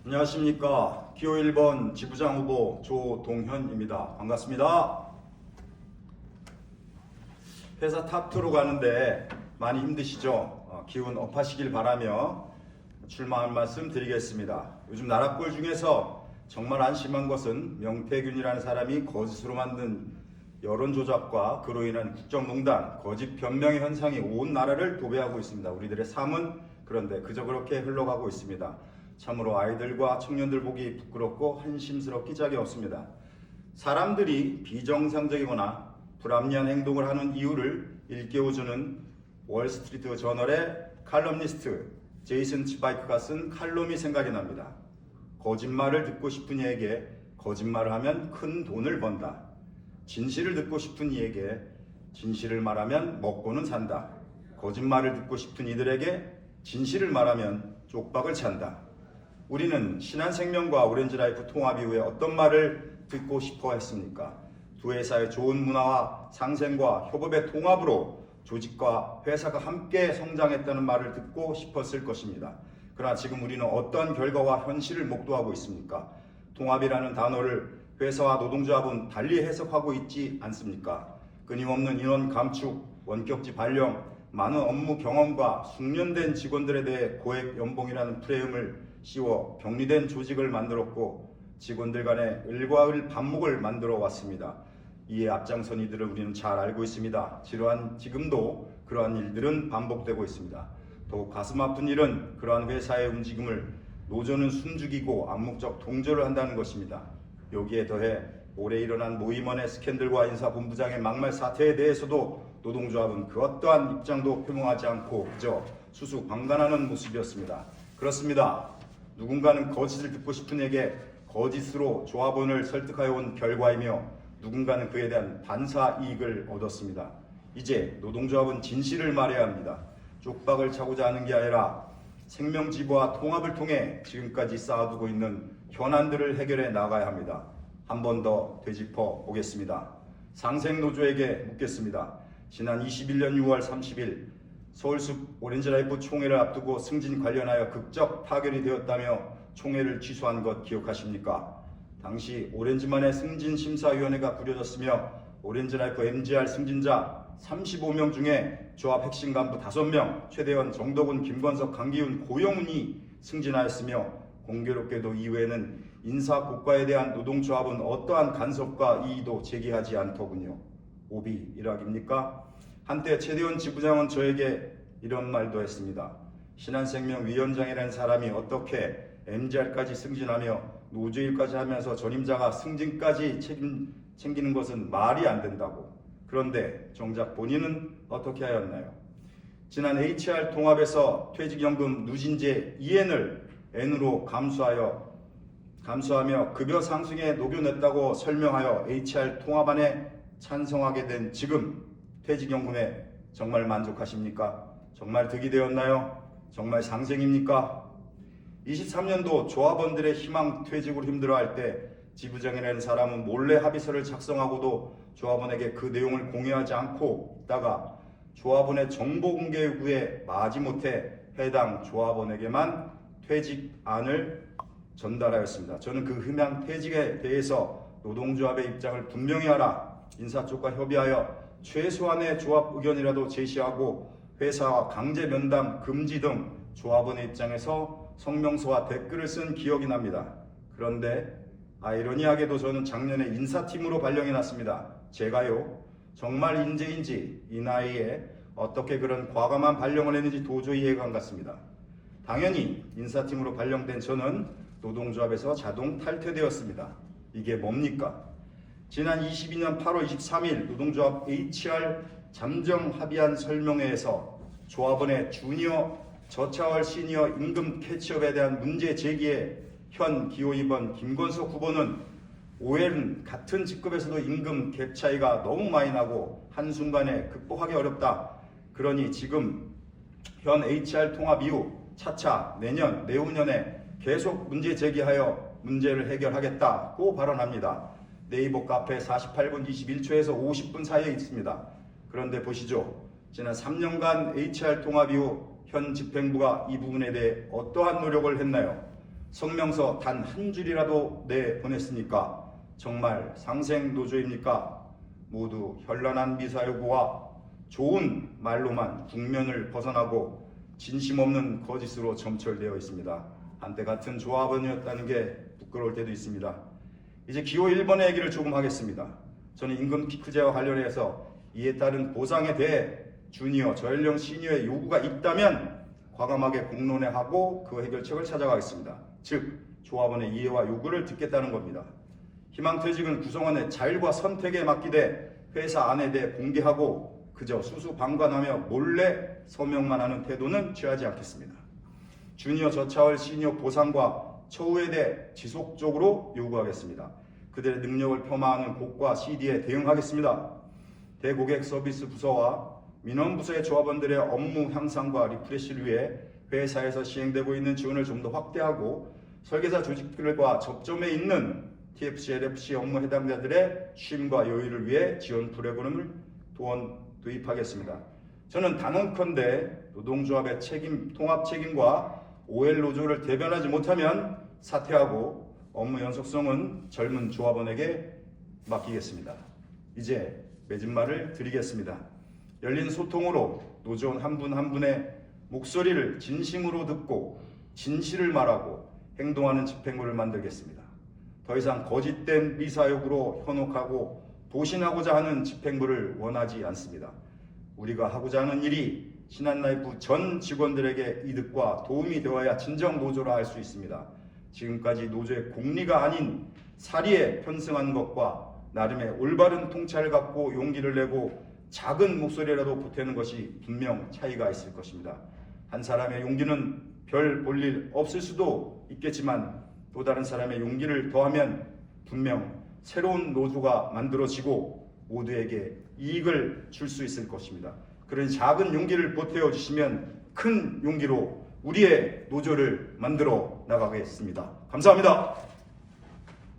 안녕하십니까. 기호 1번 지부장 후보 조동현입니다. 반갑습니다. 회사 탑2로 가는데 많이 힘드시죠? 기운 업하시길 바라며 출마한 말씀 드리겠습니다. 요즘 나라꼴 중에서 정말 안심한 것은 명태균이라는 사람이 거짓으로 만든 여론조작과 그로 인한 국정농단, 거짓 변명의 현상이 온 나라를 도배하고 있습니다. 우리들의 삶은 그런데 그저 그렇게 흘러가고 있습니다. 참으로 아이들과 청년들 보기 부끄럽고 한심스럽기 짝이 없습니다. 사람들이 비정상적이거나 불합리한 행동을 하는 이유를 일깨워주는 월스트리트 저널의 칼럼니스트 제이슨 치바이크가 쓴 칼럼이 생각이 납니다. 거짓말을 듣고 싶은 이에게 거짓말을 하면 큰 돈을 번다. 진실을 듣고 싶은 이에게 진실을 말하면 먹고는 산다. 거짓말을 듣고 싶은 이들에게 진실을 말하면 쪽박을 찬다. 우리는 신한생명과 오렌지라이프 통합 이후에 어떤 말을 듣고 싶어 했습니까? 두 회사의 좋은 문화와 상생과 협업의 통합으로 조직과 회사가 함께 성장했다는 말을 듣고 싶었을 것입니다. 그러나 지금 우리는 어떤 결과와 현실을 목도하고 있습니까? 통합이라는 단어를 회사와 노동조합은 달리 해석하고 있지 않습니까? 끊임없는 인원 감축, 원격지 발령, 많은 업무 경험과 숙련된 직원들에 대해 고액 연봉이라는 프레임을 씌워 병리된 조직을 만들었고 직원들 간의 을과 을 반목을 만들어 왔습니다. 이에 앞장선 이들을 우리는 잘 알고 있습니다. 지금도 그러한 일들은 반복되고 있습니다. 더욱 가슴 아픈 일은 그러한 회사의 움직임을 노조는 숨죽이고 암묵적 동조를 한다는 것입니다. 여기에 더해 올해 일어난 모임원의 스캔들과 인사본부장의 막말 사태에 대해서도 노동조합은 그 어떠한 입장도 표명하지 않고 그저 수수방관하는 모습이었습니다. 그렇습니다. 누군가는 거짓을 듣고 싶은 이에게 거짓으로 조합원을 설득하여 온 결과이며 누군가는 그에 대한 반사 이익을 얻었습니다. 이제 노동조합은 진실을 말해야 합니다. 쪽박을 차고자 하는 게 아니라 생명지부와 통합을 통해 지금까지 쌓아두고 있는 현안들을 해결해 나가야 합니다. 한 번 더 되짚어 보겠습니다. 상생노조에게 묻겠습니다. 지난 21년 6월 30일 서울숲 오렌지라이프 총회를 앞두고 승진 관련하여 극적 타결이 되었다며 총회를 취소한 것 기억하십니까? 당시 오렌지만의 승진심사위원회가 꾸려졌으며 오렌지라이프 MGR 승진자 35명 중에 조합 핵심 간부 5명, 최대원, 정덕훈, 김건석, 강기훈, 고영훈이 승진하였으며 공교롭게도 이후에는 인사 고과에 대한 노동조합은 어떠한 간섭과 이의도 제기하지 않더군요. 오비 일학입니까? 한때 최대원 지부장은 저에게 이런 말도 했습니다. 신한생명 위원장이라는 사람이 어떻게 MGR까지 승진하며 노조일까지 하면서 전임자가 승진까지 챙기는 것은 말이 안 된다고. 그런데 정작 본인은 어떻게 하였나요? 지난 HR 통합에서 퇴직연금 누진제 EN을 N으로 감수하며 급여 상승에 녹여냈다고 설명하여 HR 통합안에 찬성하게 된 지금 퇴직연금에 정말 만족하십니까? 정말 득이 되었나요? 정말 상생입니까? 23년도 조합원들의 희망 퇴직으로 힘들어할 때 지부장이라는 사람은 몰래 합의서를 작성하고도 조합원에게 그 내용을 공유하지 않고 있다가 조합원의 정보 공개 요구에 마지못해 해당 조합원에게만 퇴직안을 전달하였습니다. 저는 그 희망 퇴직에 대해서 노동조합의 입장을 분명히 하라, 인사 쪽과 협의하여 최소한의 조합 의견이라도 제시하고 회사와 강제 면담 금지 등 조합원의 입장에서 성명서와 댓글을 쓴 기억이 납니다. 그런데 아이러니하게도 저는 작년에 인사팀으로 발령이 났습니다. 제가요, 정말 인재인지 이 나이에 어떻게 그런 과감한 발령을 했는지 도저히 이해가 안 갔습니다. 당연히 인사팀으로 발령된 저는 노동조합에서 자동 탈퇴되었습니다. 이게 뭡니까? 지난 22년 8월 23일 노동조합 HR 잠정 합의안 설명회에서 조합원의 주니어 저차월 시니어 임금 캐치업에 대한 문제 제기에 현 기호 2번 김건석 후보는 오해는 같은 직급에서도 임금 갭 차이가 너무 많이 나고 한순간에 극복하기 어렵다. 그러니 지금 현 HR 통합 이후 차차 내년, 내후년에 계속 문제 제기하여 문제를 해결하겠다고 발언합니다. 네이버 카페 48분 21초에서 50분 사이에 있습니다. 그런데 보시죠. 지난 3년간 HR 통합 이후 현 집행부가 이 부분에 대해 어떠한 노력을 했나요? 성명서 단 한 줄이라도 내보냈습니까? 정말 상생노조입니까? 모두 현란한 미사여구와 좋은 말로만 국면을 벗어나고 진심 없는 거짓으로 점철되어 있습니다. 한때 같은 조합원이었다는 게 부끄러울 때도 있습니다. 이제 기호 1번의 얘기를 조금 하겠습니다. 저는 임금 피크제와 관련해서 이에 따른 보상에 대해 주니어, 저연령 시니어의 요구가 있다면 과감하게 공론화하고 그 해결책을 찾아가겠습니다. 즉 조합원의 이해와 요구를 듣겠다는 겁니다. 희망퇴직은 구성원의 자율과 선택에 맡기되 회사 안에 대해 공개하고 그저 수수방관하며 몰래 서명만 하는 태도는 취하지 않겠습니다. 주니어 저차월 시니어 보상과 처우에 대해 지속적으로 요구하겠습니다. 그들의 능력을 폄하하는 곡과 CD에 대응하겠습니다. 대고객 서비스 부서와 민원부서의 조합원들의 업무 향상과 리프레시를 위해 회사에서 시행되고 있는 지원을 좀 더 확대하고 설계사 조직들과 접점에 있는 TFC, LFC 업무 해당자들의 쉼과 여유를 위해 지원 프로그램을 도입하겠습니다. 저는 단언컨대 노동조합의 통합 책임과 OL 노조를 대변하지 못하면 사퇴하고 업무 연속성은 젊은 조합원에게 맡기겠습니다. 이제 맺은 말을 드리겠습니다. 열린 소통으로 노조원 한 분 한 분의 목소리를 진심으로 듣고 진실을 말하고 행동하는 집행부를 만들겠습니다. 더 이상 거짓된 미사역으로 현혹하고 보신하고자 하는 집행부를 원하지 않습니다. 우리가 하고자 하는 일이 신한라이프 전 직원들에게 이득과 도움이 되어야 진정 노조라 할 수 있습니다. 지금까지 노조의 공리가 아닌 사리에 편승한 것과 나름의 올바른 통찰을 갖고 용기를 내고 작은 목소리라도 보태는 것이 분명 차이가 있을 것입니다. 한 사람의 용기는 별 볼일 없을 수도 있겠지만 또 다른 사람의 용기를 더하면 분명 새로운 노조가 만들어지고 모두에게 이익을 줄 수 있을 것입니다. 그런 작은 용기를 보태어 주시면 큰 용기로 우리의 노조를 만들어 나가겠습니다. 감사합니다.